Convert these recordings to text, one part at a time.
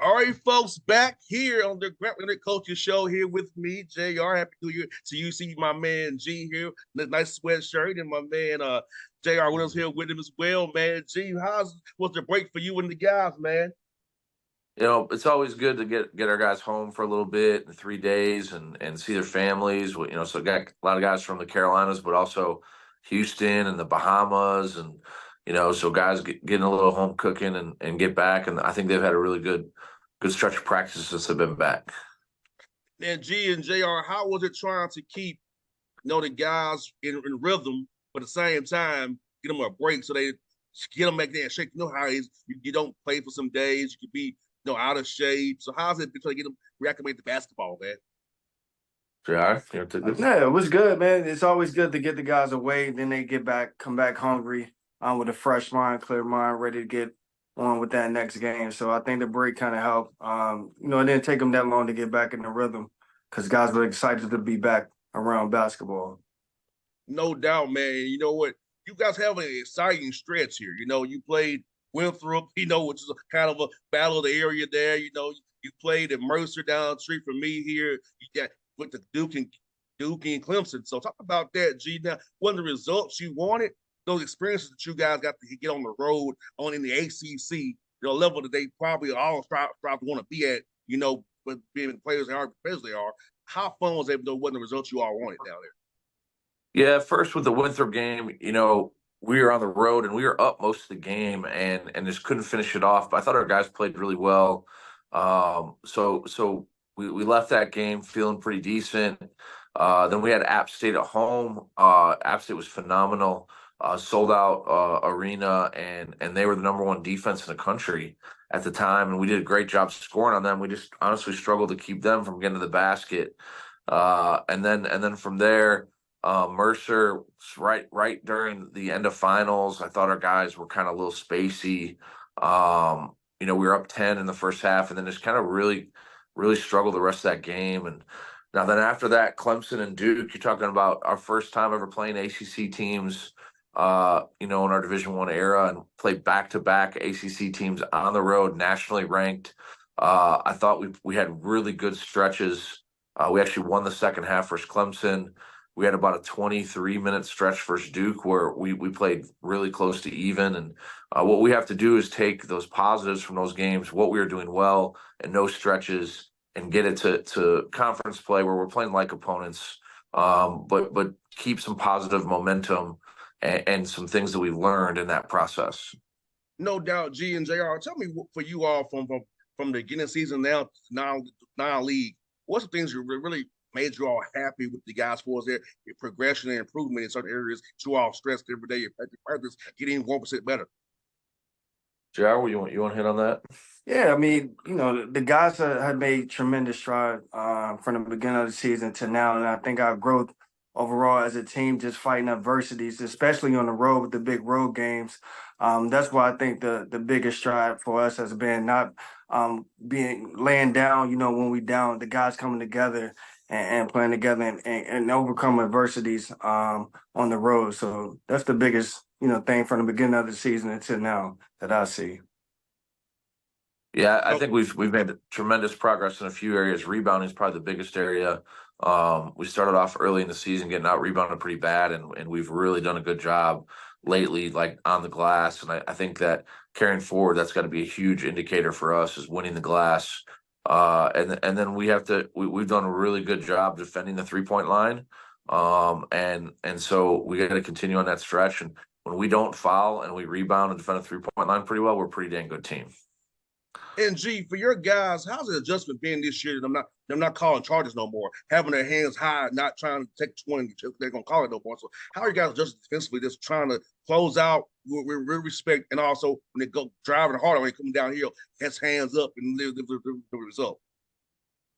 All right, folks, back here on the Leonard Culture Show here with me, JR. Happy New Year to you. See my man G here, nice sweatshirt, and my man JR with us here with him as well, man. G, was the break for you and the guys, man? It's always good to get our guys home for a little bit in 3 days and see their families. So got a lot of guys from the Carolinas, but also Houston and the Bahamas, and so guys getting a little home cooking and get back. And I think they've had a really good stretch of practice since they've been back. And G and JR, how was it trying to keep the guys in rhythm, but at the same time get them a break so they get them back there and shake? You know how it is. You don't play for some days. You could be out of shape. So how's it been trying to get them reacclimate to basketball, man? JR, you took this? Yeah, it was good, man. It's always good to get the guys away. Then they come back hungry, with a fresh mind, clear mind, ready to get on with that next game. So I think the break kind of helped. It didn't take them that long to get back in the rhythm because guys were excited to be back around basketball. No doubt, man. You know what? You guys have an exciting stretch here. You played Winthrop, which is a kind of a battle of the area there. You played at Mercer down the street from me here. You got with the Duke and Clemson. So talk about that, G. Now, what the results you wanted, those experiences that you guys got to get on the road on in the ACC, level that they probably all strive to want to be at, but being the players they are because they are. How fun was it, though, what the results you all wanted down there? Yeah, first with the Winthrop game, we were on the road and we were up most of the game and just couldn't finish it off. But I thought our guys played really well. So we left that game feeling pretty decent. Then we had App State at home. App State was phenomenal. Sold out arena, and they were the number one defense in the country at the time, and we did a great job scoring on them. We just honestly struggled to keep them from getting to the basket. And then from there, Mercer, right during the end of finals, I thought our guys were kind of a little spacey. We were up 10 in the first half, and then just kind of really struggled the rest of that game. And now then after that, Clemson and Duke, you're talking about our first time ever playing ACC teams, in our Division I era, and played back-to-back ACC teams on the road, nationally ranked. I thought we had really good stretches. We actually won the second half versus Clemson. We had about a 23-minute stretch versus Duke where we played really close to even. And what we have to do is take those positives from those games, what we were doing well and no stretches, and get it to conference play where we're playing like opponents, but keep some positive momentum and some things that we learned in that process. No doubt, G and JR. Tell me, for you all from the beginning of the season now league, what's the things you really made you all happy with the guys for us there, your progression and improvement in certain areas, you all stressed every day, your practice getting 1% better? JR, you want to hit on that? Yeah, I mean, the guys had made tremendous stride from the beginning of the season to now, and I think our growth overall as a team, just fighting adversities, especially on the road with the big road games. That's why I think the biggest stride for us has been not being laying down, when we down, the guys coming together and playing together and overcome adversities on the road. So that's the biggest, thing from the beginning of the season until now that I see. Yeah, I think we've made tremendous progress in a few areas. Rebounding is probably the biggest area. We started off early in the season getting out rebounded pretty bad, and we've really done a good job lately, like on the glass. And I think that carrying forward, that's got to be a huge indicator for us is winning the glass. And then we've done a really good job defending the 3-point line. And so we got to continue on that stretch. And when we don't foul and we rebound and defend a 3-point line pretty well, we're a pretty dang good team. And G, for your guys, how's the adjustment been this year? They're not calling charges no more, having their hands high, not trying to take 20. They're gonna call it no more. So how are you guys adjusting defensively, just trying to close out with respect, and also when they go driving harder when they come downhill, has hands up and live the result?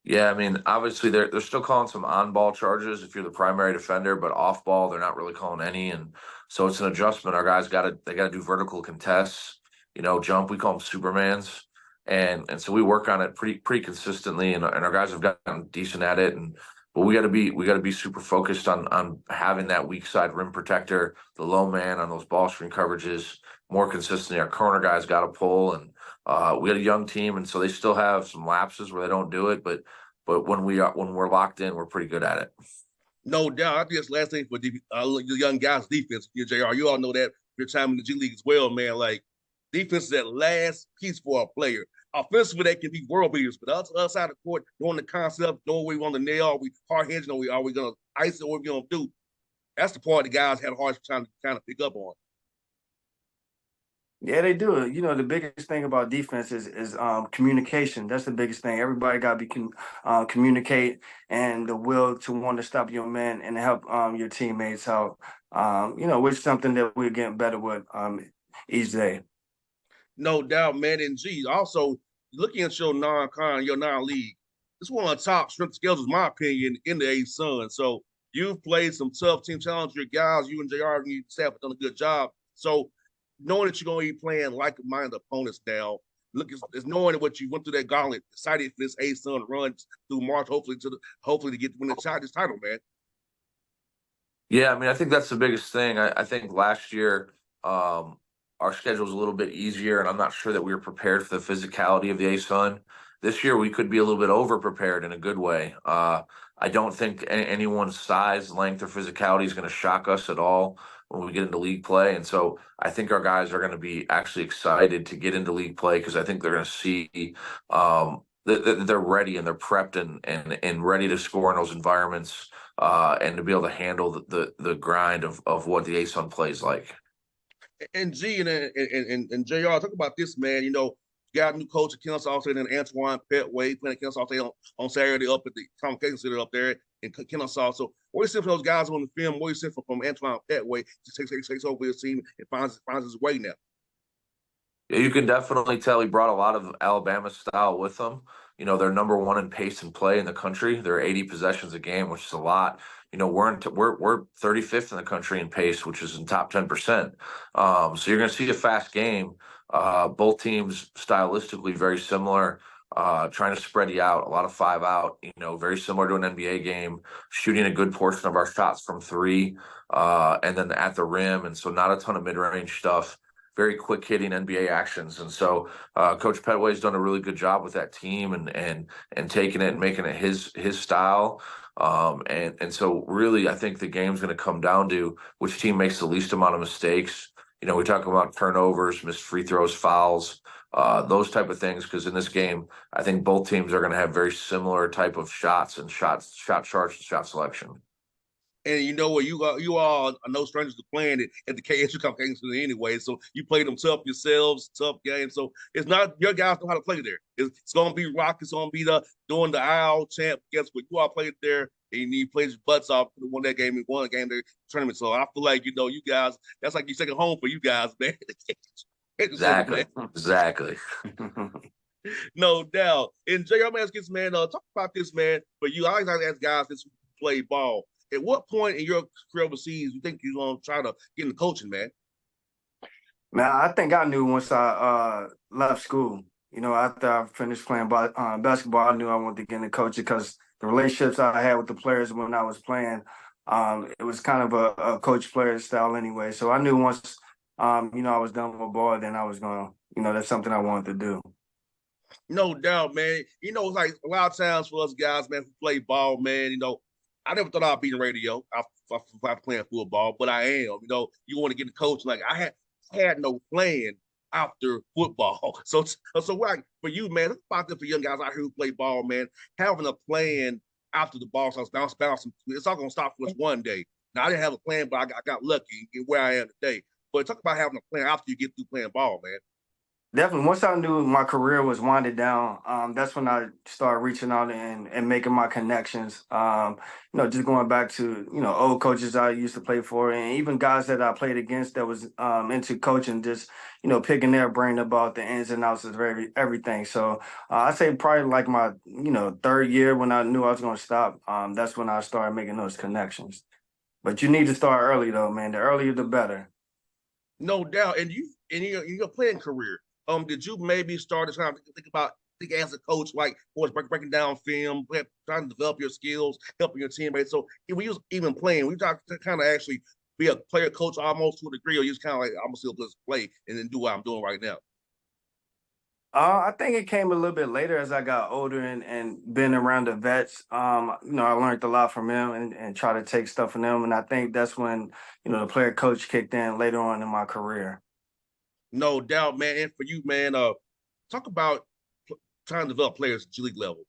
Yeah, I mean, obviously they're still calling some on-ball charges if you're the primary defender, but off-ball they're not really calling any, and so it's an adjustment. Our guys gotta do vertical contests, jump. We call them Supermans. And so we work on it pretty consistently, and our guys have gotten decent at it. But we got to be super focused on having that weak side rim protector, the low man on those ball screen coverages more consistently. Our corner guys got to pull, and We had a young team, and so they still have some lapses where they don't do it. But when we're locked in, we're pretty good at it. No doubt. I think that's the last thing for the young guys' defense. JR, you all know that your time in the G League as well, man. Like defense is that last piece for a player. Offensively, they can be world beaters, but outside the court, knowing the concept, knowing where we want to nail, are we hard hedging, are we going to ice it, what we going to do? That's the part the guys had a hard time to kind of pick up on. Yeah, they do. You know, the biggest thing about defense is communication. That's the biggest thing. Everybody got to communicate, and the will to want to stop your man and help your teammates out. You know, which is something that we're getting better with each day. No doubt, man. And geez, also looking at your your non-league, it's one of the top strength schedules, in my opinion, in the A-Sun. So you've played some tough team challenger guys. You and JR and your staff have done a good job. So knowing that you're going to be playing like-minded opponents now, look, it's knowing what you went through that gauntlet, excited for this A-Sun run through March, hopefully to get to win this title, man. Yeah, I mean, I think that's the biggest thing. I think last year our schedule was a little bit easier, and I'm not sure that we were prepared for the physicality of the A-Sun. This year, we could be a little bit over-prepared in a good way. I don't think anyone's size, length, or physicality is going to shock us at all when we get into league play. And so I think our guys are going to be actually excited to get into league play because I think they're going to see that they're ready and they're prepped and ready to score in those environments and to be able to handle the grind of what the A-Sun plays like. And G and JR, talk about this, man. You know, you got a new coach at Kennesaw State and Antoine Petway playing at Kennesaw State on Saturday up at the Convocation Center up there in Kennesaw. So what do you see from those guys on the film? What do you see from Antoine Petway to takes over his team and finds his way now? Yeah, you can definitely tell he brought a lot of Alabama style with him. You know, they're number one in pace and play in the country. They're 80 possessions a game, which is a lot. You know, we're 35th in the country in pace, which is in top 10%. So you're going to see a fast game. Both teams stylistically very similar, trying to spread you out. A lot of 5-out. You know, very similar to an NBA game. Shooting a good portion of our shots from three, and then at the rim, and so not a ton of mid-range stuff. Very quick hitting NBA actions. And so Coach Petway's done a really good job with that team and taking it and making it his style. And so really I think the game's going to come down to which team makes the least amount of mistakes. You know, we talk about turnovers, missed free throws, fouls, those type of things, because in this game, I think both teams are going to have very similar type of shots and shot charts and shot selection. And you know what, you all are no strangers to playing it at the KSU Convocation Center anyway. So you play them tough yourselves, tough games. So it's not your guys know how to play there. It's going to be rock. It's going to be doing the owl champ. Guess what? You all played there and you played your butts off to win that game and won a game there tournament. So I feel like you guys. That's like your second home for you guys, man. Exactly. Exactly. No doubt. And JR, I'm asking this, man. Talk about this, man. But you always have to ask guys this play ball. At what point in your career overseas you think you're gonna try to get into coaching, man? Man, I think I knew once I left school. You know, after I finished playing basketball, I knew I wanted to get into coaching because the relationships I had with the players when I was playing, it was kind of a coach-player style anyway. So I knew once, you know, I was done with ball, then I was gonna, you know, that's something I wanted to do. No doubt, man. You know, it's like a lot of times for us guys, man, who play ball, man. You know, I never thought I'd be in radio after playing football, but I am. You know, you want to get the coach. Like I had no plan after football. So like for you, man, it's about that for young guys out here who play ball, man, having a plan after the ball starts bouncing. It's all gonna stop for us one day. Now I didn't have a plan, but I got lucky in where I am today. But talk about having a plan after you get through playing ball, man. Definitely. Once I knew my career was winding down, that's when I started reaching out and making my connections. You know, just going back to, you know, old coaches I used to play for and even guys that I played against that was into coaching, just, you know, picking their brain about the ins and outs of everything. So I say probably like my, you know, third year when I knew I was going to stop, that's when I started making those connections. But you need to start early, though, man. The earlier, the better. No doubt. And in your playing career, did you maybe start trying to think as a coach, like was breaking down film, trying to develop your skills, helping your teammates? So when you was even playing, we talked to kind of actually be a player coach almost to a degree, or you just kind of like I'm still just play and then do what I'm doing right now. I think it came a little bit later as I got older and been around the vets. I learned a lot from them and try to take stuff from them. And I think that's when, the player coach kicked in later on in my career. No doubt, man. And for you, man, talk about trying to develop players at G League level.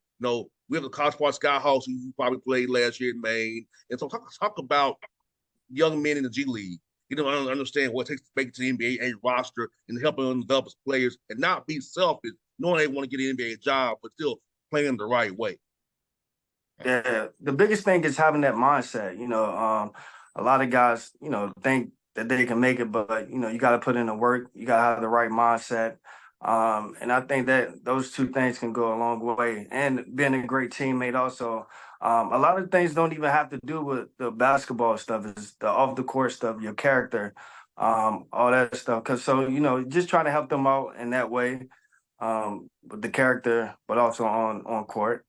We have the College Park Skyhawks who you probably played last year in Maine. And so talk about young men in the G League. I understand what it takes to make it to the NBA roster and helping them develop as players and not be selfish, knowing they want to get an NBA job, but still playing the right way. Yeah, the biggest thing is having that mindset. A lot of guys, think that they can make it, but you got to put in the work. You got to have the right mindset. And I think that those two things can go a long way. And being a great teammate also. A lot of things don't even have to do with the basketball stuff. It's the off the court stuff, your character, all that stuff. Just trying to help them out in that way, with the character, but also on court.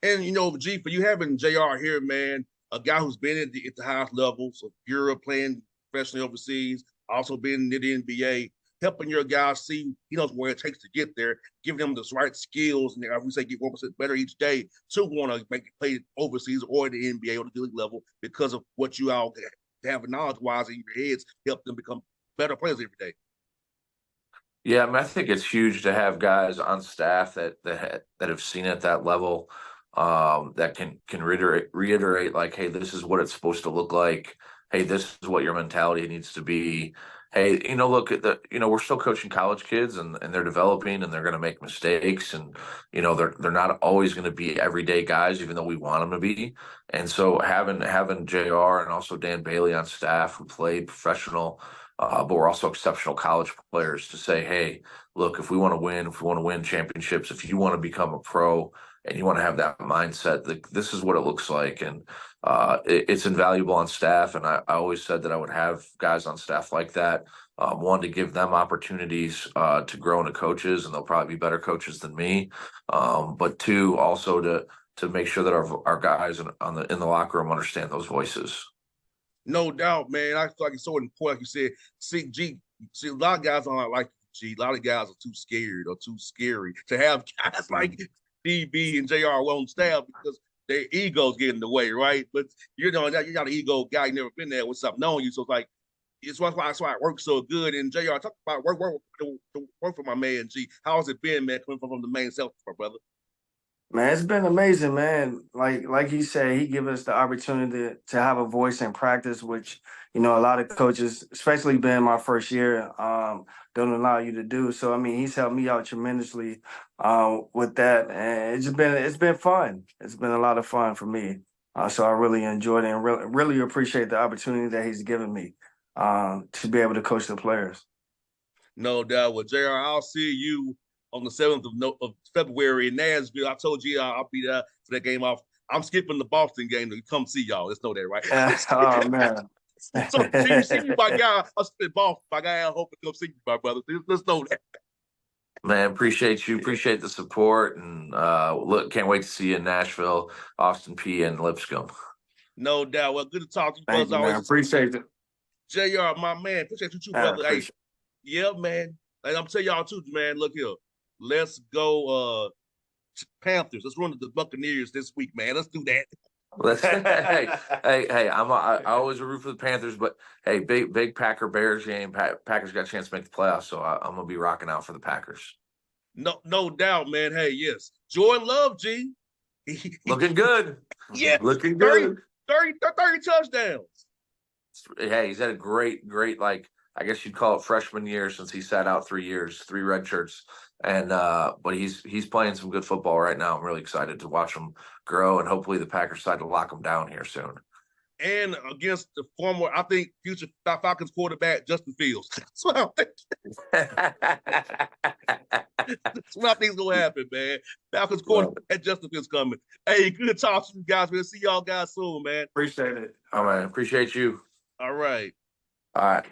And G, for you having JR here, man, a guy who's been at the highest levels of Europe, playing professionally overseas, also been in the NBA, helping your guys see he knows where it takes to get there, giving them the right skills, and we say get 1% better each day to want to make it play overseas or the NBA or the league level because of what you all have knowledge-wise in your heads, help them become better players every day. Yeah, I mean, I think it's huge to have guys on staff that have seen it at that level, that can reiterate like, hey, this is what it's supposed to look like. Hey, this is what your mentality needs to be. Hey, look at we're still coaching college kids and they're developing and they're going to make mistakes and they're not always going to be everyday guys, even though we want them to be. And so having JR and also Dan Bailey on staff who played professional, but we're also exceptional college players to say, hey, look, if we want to win championships, if you want to become a pro and you want to have that mindset, this is what it looks like. And it's invaluable on staff. And I always said that I would have guys on staff like that. One, to give them opportunities to grow into coaches, and they'll probably be better coaches than me. But two, also to make sure that our guys in the locker room understand those voices. No doubt, man. I feel like it's so important, like you said. See, a lot of guys aren't like G. A lot of guys are too scared or too scary to have guys like DB and JR on staff because their egos get in the way, right? But you got an ego guy, you never been there with something on you. So it's like that's why it works so good. And JR, talk about work for my man G. How has it been, man, coming from the main self, my brother? Man, it's been amazing, man. Like he said, he gave us the opportunity to have a voice in practice, which, a lot of coaches, especially being my first year, don't allow you to do. So, I mean, he's helped me out tremendously with that. And it's been fun. It's been a lot of fun for me. So I really enjoyed it and really appreciate the opportunity that he's given me to be able to coach the players. No doubt. Well, JR, I'll see you on the 7th of February in Nashville. I told you I'll be there for that game off. I'm skipping the Boston game to come see y'all. Let's know that, right? Oh, man. So you see me, my guy. I'll skip Boston. My guy, I hope to come see you, my brother. Let's know that. Man, appreciate you. Appreciate the support. And look, can't wait to see you in Nashville, Austin P, and Lipscomb. No doubt. Well, good to talk to you, Thank brother. you, man. Appreciate it. JR, my man. Appreciate you too, brother. Hey, yeah, man. And I'm telling y'all too, man. Look here. Let's go Panthers. Let's run to the Buccaneers this week, man. Let's do that. Hey! I always root for the Panthers, but hey, big Packer Bears game. Packers got a chance to make the playoffs, so I'm gonna be rocking out for the Packers. No doubt, man. Hey, yes, Jordan Love, G. Looking good. Yeah, looking good. 30 touchdowns. Hey, he's had a great, like, I guess you'd call it freshman year since he sat out 3 years, 3 red shirts. And but he's playing some good football right now. I'm really excited to watch him grow, and hopefully the Packers decide to lock him down here soon. And against the former, I think, future Falcons quarterback Justin Fields. That's what I think is gonna happen, man. Falcons quarterback Justin Fields coming. Hey, good talk to you guys. We'll see y'all guys soon, man. Appreciate it. All right, appreciate you. All right. All right.